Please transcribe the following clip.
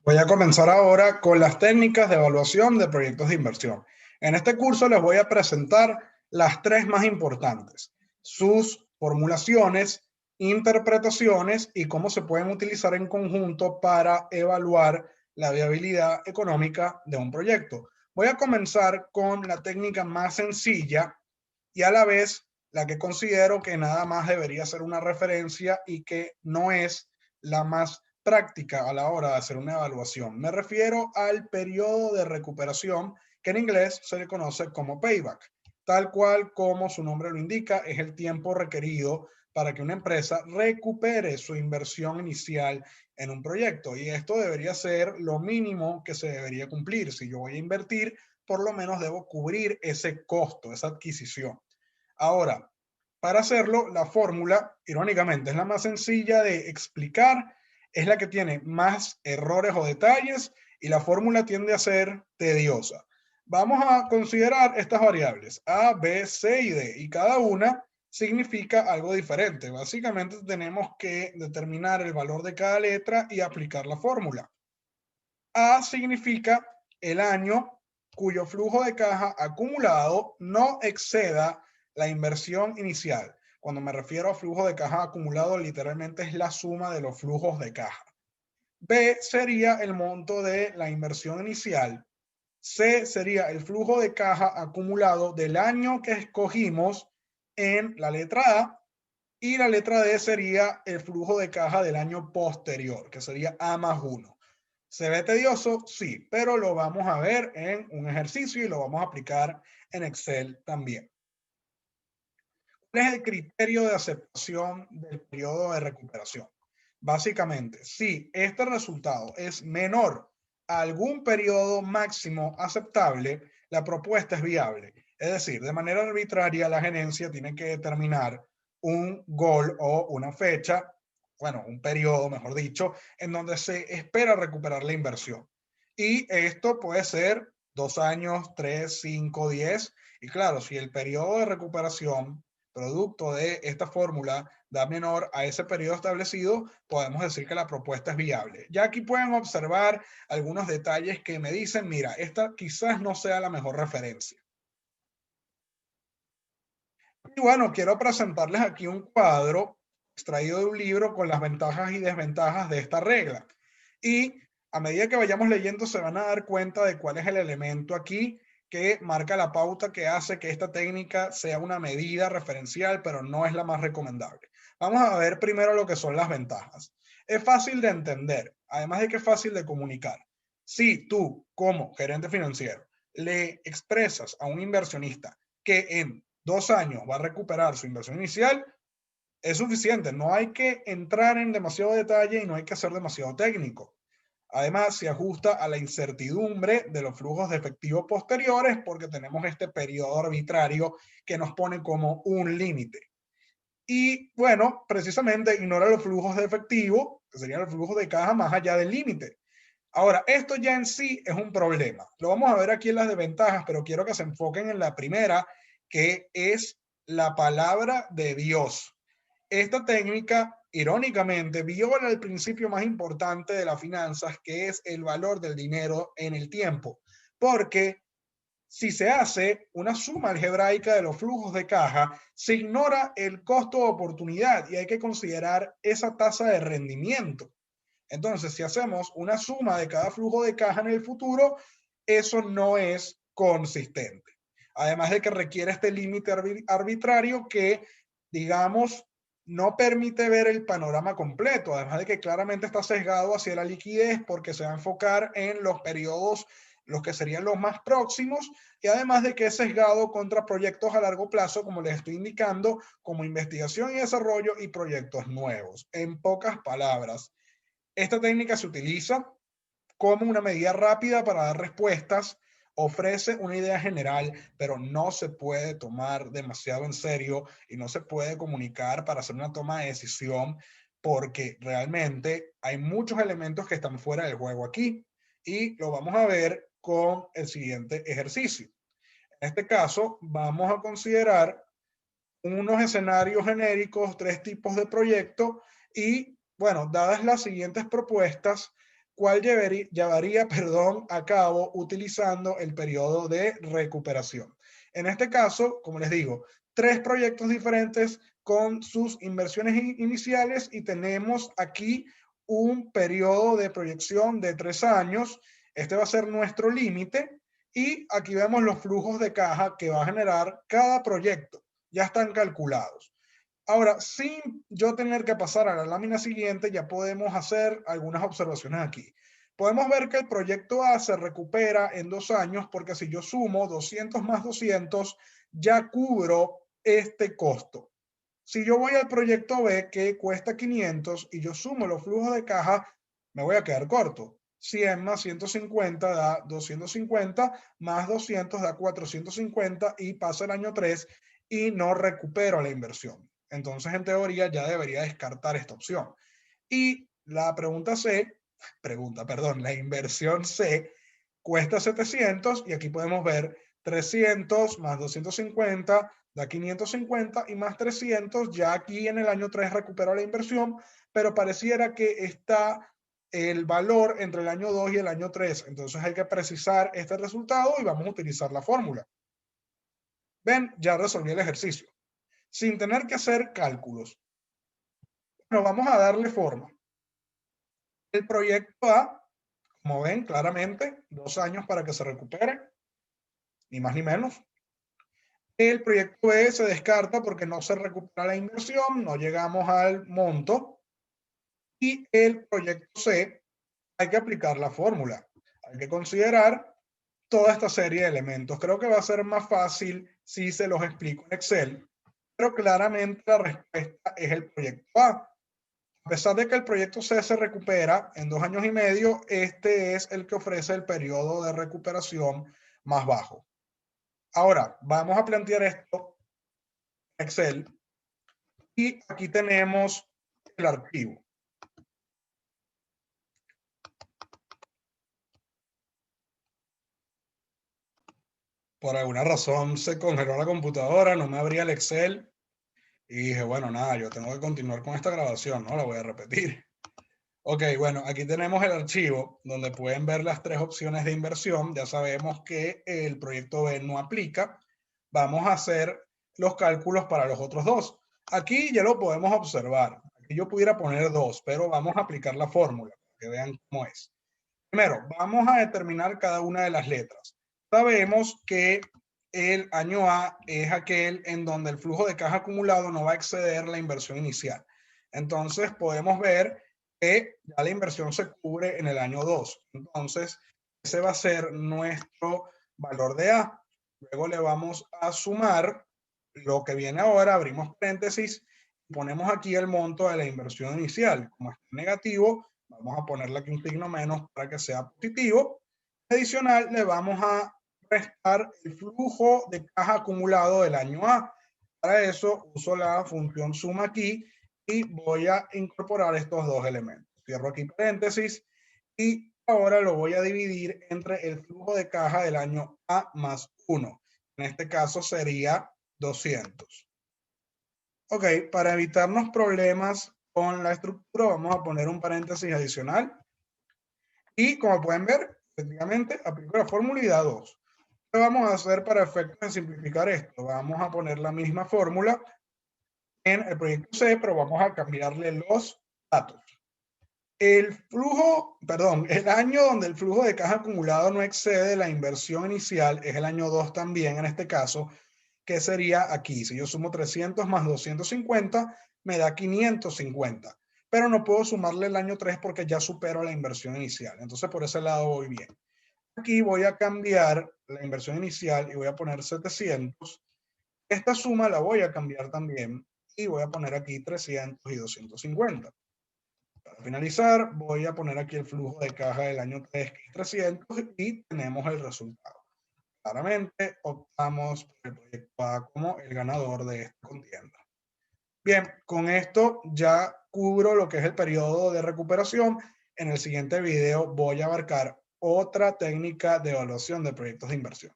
Voy a comenzar ahora con las técnicas de evaluación de proyectos de inversión. En este curso les voy a presentar las tres más importantes, sus formulaciones, interpretaciones y cómo se pueden utilizar en conjunto para evaluar la viabilidad económica de un proyecto. Voy a comenzar con la técnica más sencilla y a la vez la que considero que nada más debería ser una referencia y que no es la más práctica a la hora de hacer una evaluación. Me refiero al periodo de recuperación, que en inglés se le conoce como payback. Tal cual como su nombre lo indica, es el tiempo requerido para que una empresa recupere su inversión inicial en un proyecto. Y esto debería ser lo mínimo que se debería cumplir. Si yo voy a invertir, por lo menos debo cubrir ese costo, esa adquisición. Ahora, para hacerlo, la fórmula, irónicamente, es la más sencilla de explicar, es la que tiene más errores o detalles y la fórmula tiende a ser tediosa. Vamos a considerar estas variables A, B, C y D y cada una significa algo diferente. Básicamente tenemos que determinar el valor de cada letra y aplicar la fórmula. A significa el año cuyo flujo de caja acumulado no exceda la inversión inicial. Cuando me refiero a flujo de caja acumulado, literalmente es la suma de los flujos de caja. B sería el monto de la inversión inicial. C sería el flujo de caja acumulado del año que escogimos en la letra A. Y la letra D sería el flujo de caja del año posterior, que sería A más 1. ¿Se ve tedioso? Sí, pero lo vamos a ver en un ejercicio y lo vamos a aplicar en Excel también. ¿Cuál es el criterio de aceptación del periodo de recuperación? Básicamente, si este resultado es menor a algún periodo máximo aceptable, la propuesta es viable. Es decir, de manera arbitraria, la gerencia tiene que determinar un goal o una fecha, bueno, un periodo, mejor dicho, en donde se espera recuperar la inversión. Y esto puede ser 2 años, 3, 5, 10. Y claro, si el periodo de recuperación producto de esta fórmula da menor a ese periodo establecido, podemos decir que la propuesta es viable. Ya aquí pueden observar algunos detalles que me dicen, mira, esta quizás no sea la mejor referencia. Y bueno, quiero presentarles aquí un cuadro extraído de un libro con las ventajas y desventajas de esta regla. Y a medida que vayamos leyendo se van a dar cuenta de cuál es el elemento aquí que marca la pauta que hace que esta técnica sea una medida referencial, pero no es la más recomendable. Vamos a ver primero lo que son las ventajas. Es fácil de entender, además de que es fácil de comunicar. Si tú, como gerente financiero, le expresas a un inversionista que en 2 años va a recuperar su inversión inicial, es suficiente. No hay que entrar en demasiado detalle y no hay que ser demasiado técnico. Además, se ajusta a la incertidumbre de los flujos de efectivo posteriores porque tenemos este periodo arbitrario que nos pone como un límite. Y bueno, precisamente ignora los flujos de efectivo, que serían los flujos de caja más allá del límite. Ahora, esto ya en sí es un problema. Lo vamos a ver aquí en las desventajas, pero quiero que se enfoquen en la primera, que es la palabra de Dios. Esta técnica, irónicamente, viola el principio más importante de las finanzas, que es el valor del dinero en el tiempo. Porque si se hace una suma algebraica de los flujos de caja, se ignora el costo de oportunidad y hay que considerar esa tasa de rendimiento. Entonces, si hacemos una suma de cada flujo de caja en el futuro, eso no es consistente. Además de que requiere este límite arbitrario que, digamos, no permite ver el panorama completo. Además de que claramente está sesgado hacia la liquidez porque se va a enfocar en los periodos, los que serían los más próximos, y además de que es sesgado contra proyectos a largo plazo, como les estoy indicando, como investigación y desarrollo y proyectos nuevos. En pocas palabras, esta técnica se utiliza como una medida rápida para dar respuestas, ofrece una idea general, pero no se puede tomar demasiado en serio y no se puede comunicar para hacer una toma de decisión porque realmente hay muchos elementos que están fuera del juego aquí y lo vamos a ver con el siguiente ejercicio. En este caso, vamos a considerar unos escenarios genéricos, 3 tipos de proyectos y, bueno, dadas las siguientes propuestas, cuál llevaría perdón, a cabo utilizando el periodo de recuperación. En este caso, como les digo, 3 proyectos diferentes con sus inversiones iniciales y tenemos aquí un periodo de proyección de 3 años. Este va a ser nuestro límite y aquí vemos los flujos de caja que va a generar cada proyecto. Ya están calculados. Ahora, sin yo tener que pasar a la lámina siguiente, ya podemos hacer algunas observaciones aquí. Podemos ver que el proyecto A se recupera en 2 años porque si yo sumo 200 más 200, ya cubro este costo. Si yo voy al proyecto B que cuesta 500 y yo sumo los flujos de caja, me voy a quedar corto. 100 más 150 da 250, más 200 da 450 y pasa el año 3 y no recupero la inversión. Entonces, en teoría, ya debería descartar esta opción. Y la la inversión C cuesta 700 y aquí podemos ver 300 más 250 da 550 y más 300, ya aquí en el año 3 recuperó la inversión, pero pareciera que está el valor entre el año 2 y el año 3. Entonces hay que precisar este resultado y vamos a utilizar la fórmula. Ven, ya resolví el ejercicio, sin tener que hacer cálculos. Bueno, vamos a darle forma. El proyecto A, como ven claramente, 2 años para que se recupere, ni más ni menos. El proyecto B se descarta porque no se recupera la inversión, no llegamos al monto. Y el proyecto C, hay que aplicar la fórmula. Hay que considerar toda esta serie de elementos. Creo que va a ser más fácil si se los explico en Excel, pero claramente la respuesta es el proyecto A. A pesar de que el proyecto C se recupera en 2 años y medio, este es el que ofrece el periodo de recuperación más bajo. Ahora, vamos a plantear esto en Excel y aquí tenemos el archivo. Por alguna razón se congeló la computadora, no me abría el Excel y dije, bueno, nada, yo tengo que continuar con esta grabación, ¿no? La voy a repetir. Ok, bueno, aquí tenemos el archivo donde pueden ver las 3 opciones de inversión. Ya sabemos que el proyecto B no aplica. Vamos a hacer los cálculos para los otros 2. Aquí ya lo podemos observar. Aquí yo pudiera poner 2, pero vamos a aplicar la fórmula para que vean cómo es. Primero, vamos a determinar cada una de las letras. Sabemos que el año A es aquel en donde el flujo de caja acumulado no va a exceder la inversión inicial. Entonces, podemos ver que ya la inversión se cubre en el año 2. Entonces, ese va a ser nuestro valor de A. Luego le vamos a sumar lo que viene ahora, abrimos paréntesis, ponemos aquí el monto de la inversión inicial. Como está negativo, vamos a ponerle aquí un signo menos para que sea positivo. Adicional, le vamos a restar el flujo de caja acumulado del año A. Para eso uso la función suma aquí y voy a incorporar estos 2 elementos. Cierro aquí paréntesis y ahora lo voy a dividir entre el flujo de caja del año A más 1. En este caso sería 200. Ok, para evitarnos problemas con la estructura, vamos a poner un paréntesis adicional. Y como pueden ver, efectivamente, aplico la fórmula y da 2. ¿Qué vamos a hacer para efectos de simplificar esto? Vamos a poner la misma fórmula en el proyecto C, pero vamos a cambiarle los datos. El año donde el flujo de caja acumulado no excede la inversión inicial es el año 2 también en este caso, que sería aquí. Si yo sumo 300 más 250, me da 550. Pero no puedo sumarle el año 3 porque ya supero la inversión inicial. Entonces, por ese lado voy bien. Aquí voy a cambiar la inversión inicial y voy a poner 700. Esta suma la voy a cambiar también y voy a poner aquí 300 y 250. Para finalizar, voy a poner aquí el flujo de caja del año 3, que es 300, y tenemos el resultado. Claramente optamos por el proyecto A como el ganador de esta contienda. Bien, con esto ya cubro lo que es el periodo de recuperación. En el siguiente video voy a abarcar otra técnica de evaluación de proyectos de inversión.